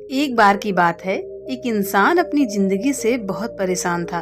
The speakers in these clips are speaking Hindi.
एक बार की बात है, एक इंसान अपनी जिंदगी से बहुत परेशान था।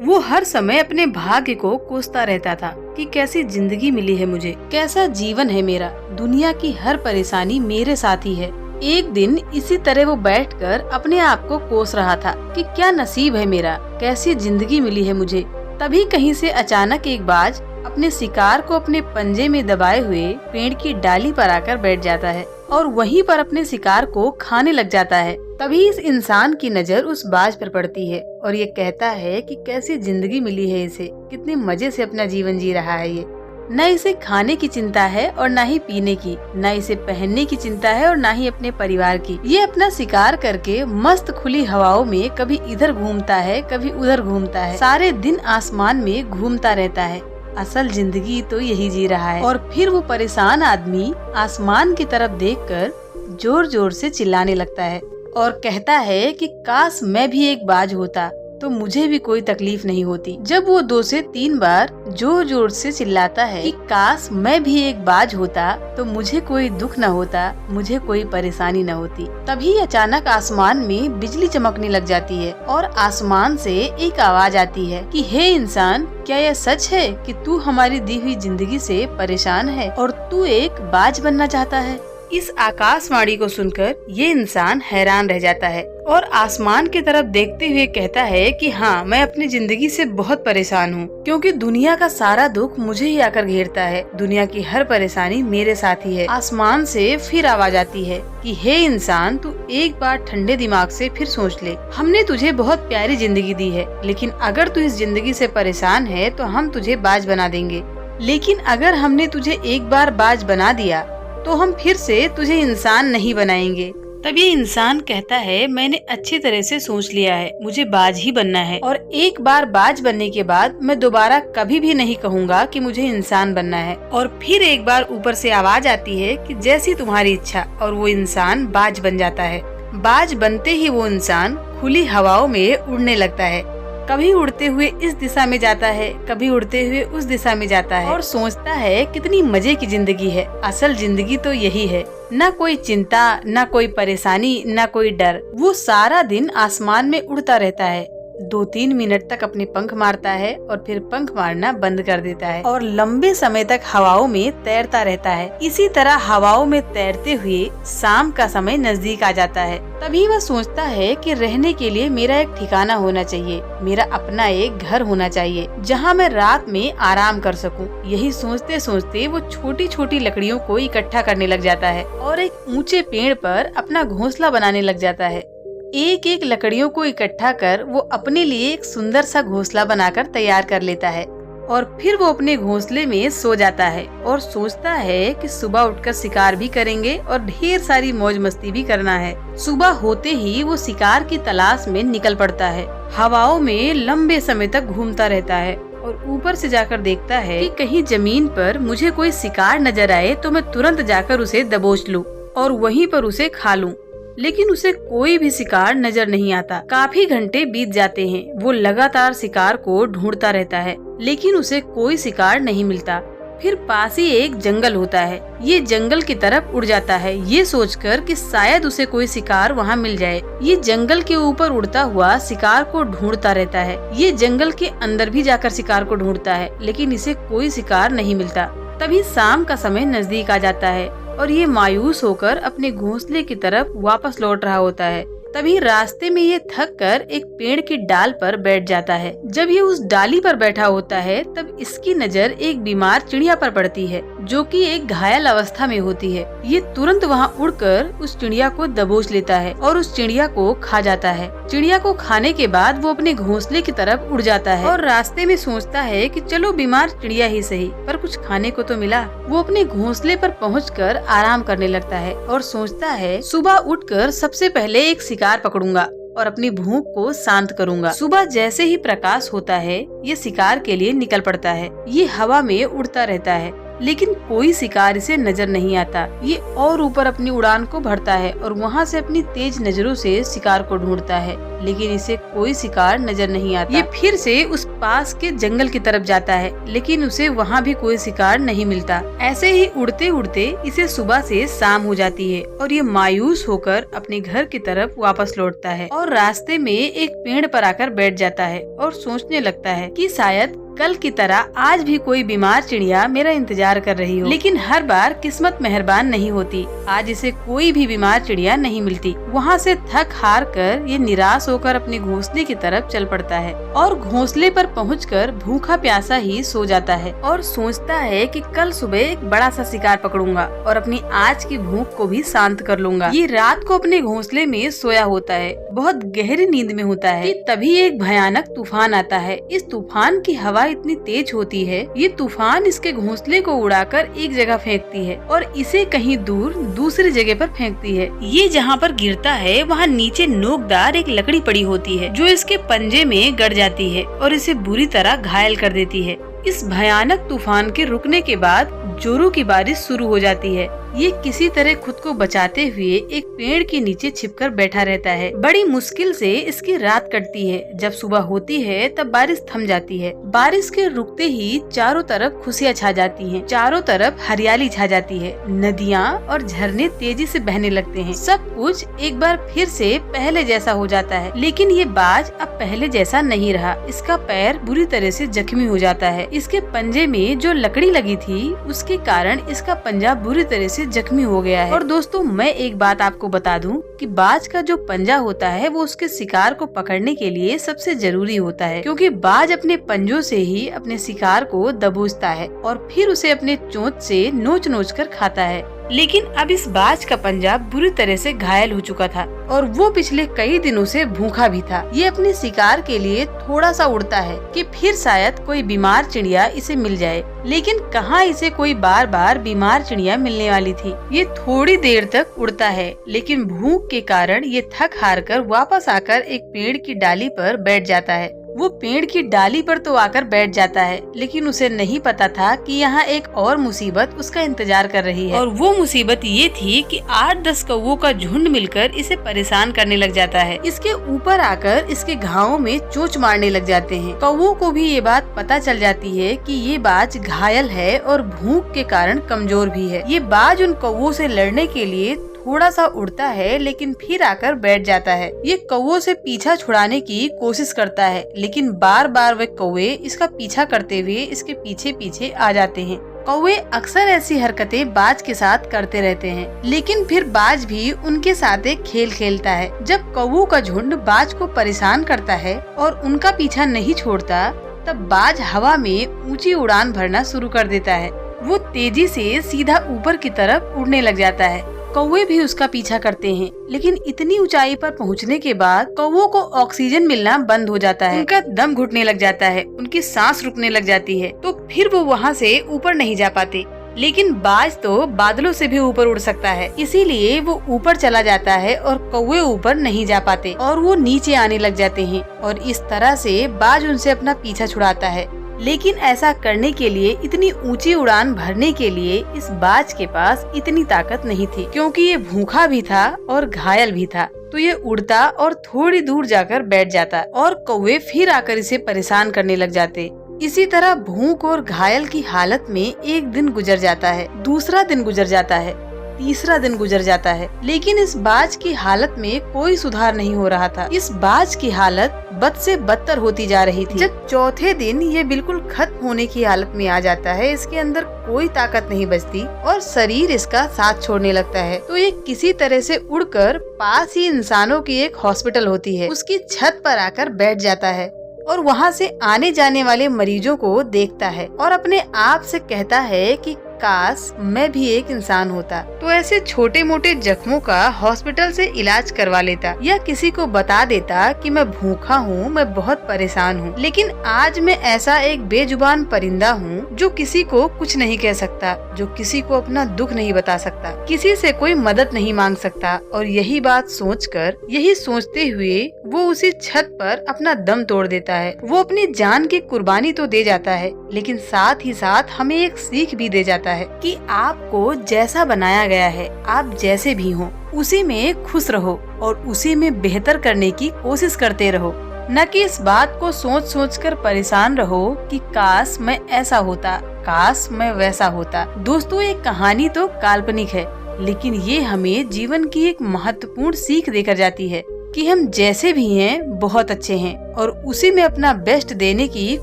वो हर समय अपने भाग्य को कोसता रहता था कि कैसी जिंदगी मिली है मुझे, कैसा जीवन है मेरा, दुनिया की हर परेशानी मेरे साथ ही है। एक दिन इसी तरह वो बैठकर अपने आप को कोस रहा था कि क्या नसीब है मेरा, कैसी जिंदगी मिली है मुझे। तभी कहीं से अचानक एक बाज अपने शिकार को अपने पंजे में दबाए हुए पेड़ की डाली पर आकर बैठ जाता है और वहीं पर अपने शिकार को खाने लग जाता है। तभी इस इंसान की नजर उस बाज पर पड़ती है और ये कहता है कि कैसी जिंदगी मिली है इसे, कितने मजे से अपना जीवन जी रहा है ये। न इसे खाने की चिंता है और न ही पीने की, न इसे पहनने की चिंता है और न ही अपने परिवार की। ये अपना शिकार करके मस्त खुली हवाओं में कभी इधर घूमता है, कभी उधर घूमता है, सारे दिन आसमान में घूमता रहता है। असल जिंदगी तो यही जी रहा है। और फिर वो परेशान आदमी आसमान की तरफ देखकर जोर जोर से चिल्लाने लगता है और कहता है कि काश मैं भी एक बाज होता तो मुझे भी कोई तकलीफ नहीं होती। जब वो 2 से 3 बार जोर जोर से चिल्लाता है कि काश मैं भी एक बाज होता तो मुझे कोई दुख न होता, मुझे कोई परेशानी न होती। तभी अचानक आसमान में बिजली चमकने लग जाती है और आसमान से एक आवाज आती है कि हे इंसान, क्या यह सच है कि तू हमारी दी हुई जिंदगी से परेशान है और तू एक बाज बनना चाहता है। इस आकाशवाणी को सुनकर ये इंसान हैरान रह जाता है और आसमान की तरफ देखते हुए कहता है कि हाँ, मैं अपनी जिंदगी से बहुत परेशान हूँ क्योंकि दुनिया का सारा दुख मुझे ही आकर घेरता है, दुनिया की हर परेशानी मेरे साथ ही है। आसमान से फिर आवाज आती है कि हे इंसान, तू एक बार ठंडे दिमाग से फिर सोच ले। हमने तुझे बहुत प्यारी जिंदगी दी है, लेकिन अगर तू इस जिंदगी से परेशान है तो हम तुझे बाज बना देंगे। लेकिन अगर हमने तुझे एक बार बाज बना दिया तो हम फिर से तुझे इंसान नहीं बनाएंगे। तब ये इंसान कहता है, मैंने अच्छी तरह से सोच लिया है, मुझे बाज ही बनना है और एक बार बाज बनने के बाद मैं दोबारा कभी भी नहीं कहूँगा कि मुझे इंसान बनना है। और फिर एक बार ऊपर से आवाज आती है कि जैसी तुम्हारी इच्छा, और वो इंसान बाज बन जाता है। बाज बनते ही वो इंसान खुली हवाओं में उड़ने लगता है। कभी उड़ते हुए इस दिशा में जाता है, कभी उड़ते हुए उस दिशा में जाता है और सोचता है कितनी मजे की जिंदगी है। असल जिंदगी तो यही है, न कोई चिंता, न कोई परेशानी, न कोई डर। वो सारा दिन आसमान में उड़ता रहता है, 2-3 मिनट तक अपने पंख मारता है और फिर पंख मारना बंद कर देता है और लंबे समय तक हवाओं में तैरता रहता है। इसी तरह हवाओं में तैरते हुए शाम का समय नजदीक आ जाता है। तभी वह सोचता है कि रहने के लिए मेरा एक ठिकाना होना चाहिए, मेरा अपना एक घर होना चाहिए जहाँ मैं रात में आराम कर सकूं। यही सोचते सोचते वो छोटी छोटी लकड़ियों को इकट्ठा करने लग जाता है और एक ऊंचे पेड़ पर अपना घोंसला बनाने लग जाता है। एक एक लकड़ियों को इकट्ठा कर वो अपने लिए एक सुंदर सा घोंसला बनाकर तैयार कर लेता है और फिर वो अपने घोंसले में सो जाता है और सोचता है कि सुबह उठकर शिकार भी करेंगे और ढेर सारी मौज मस्ती भी करना है। सुबह होते ही वो शिकार की तलाश में निकल पड़ता है। हवाओं में लंबे समय तक घूमता रहता है और ऊपर से जाकर देखता है कि कहीं जमीन पर मुझे कोई शिकार नजर आए तो मैं तुरंत जाकर उसे दबोच लूं और वहीं पर उसे खा लूं। लेकिन उसे कोई भी शिकार नजर नहीं आता। काफी घंटे बीत जाते हैं। वो लगातार शिकार को ढूंढता रहता है लेकिन उसे कोई शिकार नहीं मिलता। फिर पास ही एक जंगल होता है। ये जंगल की तरफ उड़ जाता है, ये सोचकर कि शायद उसे कोई शिकार वहाँ मिल जाए। ये जंगल के ऊपर उड़ता हुआ शिकार को ढूंढता रहता है। ये जंगल के अंदर भी जाकर शिकार को ढूंढता है लेकिन इसे कोई शिकार नहीं मिलता। तभी शाम का समय नजदीक आ जाता है और ये मायूस होकर अपने घोंसले की तरफ वापस लौट रहा होता है। तभी रास्ते में ये थक कर एक पेड़ की डाल पर बैठ जाता है। जब ये उस डाली पर बैठा होता है तब इसकी नजर एक बीमार चिड़िया पर पड़ती है जो कि एक घायल अवस्था में होती है। ये तुरंत वहाँ उड़कर उस चिड़िया को दबोच लेता है और उस चिड़िया को खा जाता है। चिड़िया को खाने के बाद वो अपने घोंसले की तरफ उड़ जाता है और रास्ते में सोचता है कि चलो बीमार चिड़िया ही सही, पर कुछ खाने को तो मिला। वो अपने घोंसले पर पहुंचकर आराम करने लगता है और सोचता है सुबह उठकर सबसे पहले एक शिकार पकड़ूंगा और अपनी भूख को शांत करूंगा। सुबह जैसे ही प्रकाश होता है ये शिकार के लिए निकल पड़ता है। ये हवा में उड़ता रहता है लेकिन कोई शिकार इसे नजर नहीं आता। ये और ऊपर अपनी उड़ान को भरता है और वहाँ से अपनी तेज नजरों से शिकार को ढूंढता है, लेकिन इसे कोई शिकार नजर नहीं आता। ये फिर से उस पास के जंगल की तरफ जाता है, लेकिन उसे वहाँ भी कोई शिकार नहीं मिलता। ऐसे ही उड़ते उड़ते इसे सुबह से शाम हो जाती है और ये मायूस होकर अपने घर की तरफ वापस लौटता है और रास्ते में एक पेड़ पर आकर बैठ जाता है और सोचने लगता है कि शायद कल की तरह आज भी कोई बीमार चिड़िया मेरा इंतजार कर रही हो। लेकिन हर बार किस्मत मेहरबान नहीं होती। आज इसे कोई भी बीमार चिड़िया नहीं मिलती। वहाँ से थक हार कर ये निराश होकर अपने घोंसले की तरफ चल पड़ता है और घोंसले पर पहुंचकर भूखा प्यासा ही सो जाता है और सोचता है कि कल सुबह एक बड़ा सा शिकार पकड़ूंगा और अपनी आज की भूख को भी शांत कर लूंगा। ये रात को अपने घोंसले में सोया होता है, बहुत गहरी नींद में होता है कि तभी एक भयानक तूफान आता है। इस तूफान की हवा इतनी तेज होती है, ये तूफान इसके घोंसले को उड़ाकर एक जगह फेंकती है और इसे कहीं दूर दूसरी जगह पर फेंकती है। ये जहाँ पर गिरता है वहाँ नीचे नोकदार एक लकड़ी पड़ी होती है जो इसके पंजे में गड़ जाती है और इसे बुरी तरह घायल कर देती है। इस भयानक तूफान के रुकने के बाद जोरों की बारिश शुरू हो जाती है। ये किसी तरह खुद को बचाते हुए एक पेड़ के नीचे छिपकर बैठा रहता है। बड़ी मुश्किल से इसकी रात कटती है। जब सुबह होती है तब बारिश थम जाती है। बारिश के रुकते ही चारों तरफ खुशियाँ छा जाती हैं। चारों तरफ हरियाली छा जाती है। नदियाँ और झरने तेजी से बहने लगते हैं। सब कुछ एक बार फिर से पहले जैसा हो जाता है। लेकिन ये बाज अब पहले जैसा नहीं रहा। इसका पैर बुरी तरह से जख्मी हो जाता है। इसके पंजे में जो लकड़ी लगी थी उसके कारण इसका पंजा बुरी तरह से जख्मी हो गया है। और दोस्तों, मैं एक बात आपको बता दूं कि बाज का जो पंजा होता है वो उसके शिकार को पकड़ने के लिए सबसे जरूरी होता है, क्योंकि बाज अपने पंजों से ही अपने शिकार को दबोचता है और फिर उसे अपने चोंच से नोच नोच कर खाता है। लेकिन अब इस बाज का पंजा बुरी तरह से घायल हो चुका था और वो पिछले कई दिनों से भूखा भी था। ये अपने शिकार के लिए थोड़ा सा उड़ता है कि फिर शायद कोई बीमार चिड़िया इसे मिल जाए, लेकिन कहाँ इसे कोई बार बार बीमार चिड़िया मिलने वाली थी। ये थोड़ी देर तक उड़ता है, लेकिन भूख के कारण ये थक हार कर वापस आकर एक पेड़ की डाली पर बैठ जाता है। वो पेड़ की डाली पर तो आकर बैठ जाता है, लेकिन उसे नहीं पता था कि यहाँ एक और मुसीबत उसका इंतजार कर रही है। और वो मुसीबत ये थी कि 8-10 कौवों का झुंड मिलकर इसे परेशान करने लग जाता है। इसके ऊपर आकर इसके घावों में चोंच मारने लग जाते हैं। कौवों को भी ये बात पता चल जाती है कि ये बाज घायल है और भूख के कारण कमजोर भी है। ये बाज उन कौवों से लड़ने के लिए थोड़ा सा उड़ता है, लेकिन फिर आकर बैठ जाता है। ये कौवों से पीछा छुड़ाने की कोशिश करता है, लेकिन बार बार वे कौवे इसका पीछा करते हुए इसके पीछे पीछे आ जाते हैं। कौवे अक्सर ऐसी हरकतें बाज के साथ करते रहते हैं, लेकिन फिर बाज भी उनके साथ एक खेल खेलता है। जब कौवों का झुंड बाज को परेशान करता है और उनका पीछा नहीं छोड़ता, तब बाज हवा में ऊंची उड़ान भरना शुरू कर देता है। वो तेजी से सीधा ऊपर की तरफ उड़ने लग जाता है। कौवे भी उसका पीछा करते हैं, लेकिन इतनी ऊंचाई पर पहुंचने के बाद कौवों को ऑक्सीजन मिलना बंद हो जाता है। उनका दम घुटने लग जाता है, उनकी सांस रुकने लग जाती है, तो फिर वो वहाँ से ऊपर नहीं जा पाते। लेकिन बाज तो बादलों से भी ऊपर उड़ सकता है, इसीलिए वो ऊपर चला जाता है और कौवे ऊपर नहीं जा पाते और वो नीचे आने लग जाते हैं। और इस तरह से बाज उनसे अपना पीछा छुड़ाता है। लेकिन ऐसा करने के लिए, इतनी ऊंची उड़ान भरने के लिए इस बाज के पास इतनी ताकत नहीं थी, क्योंकि ये भूखा भी था और घायल भी था। तो ये उड़ता और थोड़ी दूर जाकर बैठ जाता और कौवे फिर आकर इसे परेशान करने लग जाते। इसी तरह भूख और घायल की हालत में एक दिन गुजर जाता है, दूसरा दिन गुजर जाता है, तीसरा दिन गुजर जाता है, लेकिन इस बाज की हालत में कोई सुधार नहीं हो रहा था। इस बाज की हालत बद से बदतर होती जा रही थी। जब चौथे दिन ये बिल्कुल खत्म होने की हालत में आ जाता है, इसके अंदर कोई ताकत नहीं बचती और शरीर इसका साथ छोड़ने लगता है, तो ये किसी तरह से उड़कर पास ही इंसानों की एक हॉस्पिटल होती है, उसकी छत पर आकर बैठ जाता है और वहाँ से आने जाने वाले मरीजों को देखता है और अपने आप से कहता है कि काश मैं भी एक इंसान होता, तो ऐसे छोटे मोटे जख्मों का हॉस्पिटल से इलाज करवा लेता या किसी को बता देता कि मैं भूखा हूँ, मैं बहुत परेशान हूँ। लेकिन आज मैं ऐसा एक बेजुबान परिंदा हूँ जो किसी को कुछ नहीं कह सकता, जो किसी को अपना दुख नहीं बता सकता, किसी से कोई मदद नहीं मांग सकता। और यही बात सोचकर, यही सोचते हुए वो उसी छत पर अपना दम तोड़ देता है। वो अपनी जान की कुर्बानी तो दे जाता है, लेकिन साथ ही साथ हमें एक सीख भी दे जाता है कि आपको जैसा बनाया गया है, आप जैसे भी हो, उसी में खुश रहो और उसी में बेहतर करने की कोशिश करते रहो। न कि इस बात को सोच सोच कर परेशान रहो कि काश मैं ऐसा होता, काश मैं वैसा होता। दोस्तों, ये कहानी तो काल्पनिक है, लेकिन ये हमें जीवन की एक महत्वपूर्ण सीख देकर जाती है कि हम जैसे भी हैं बहुत अच्छे हैं और उसी में अपना बेस्ट देने की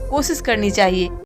कोशिश करनी चाहिए।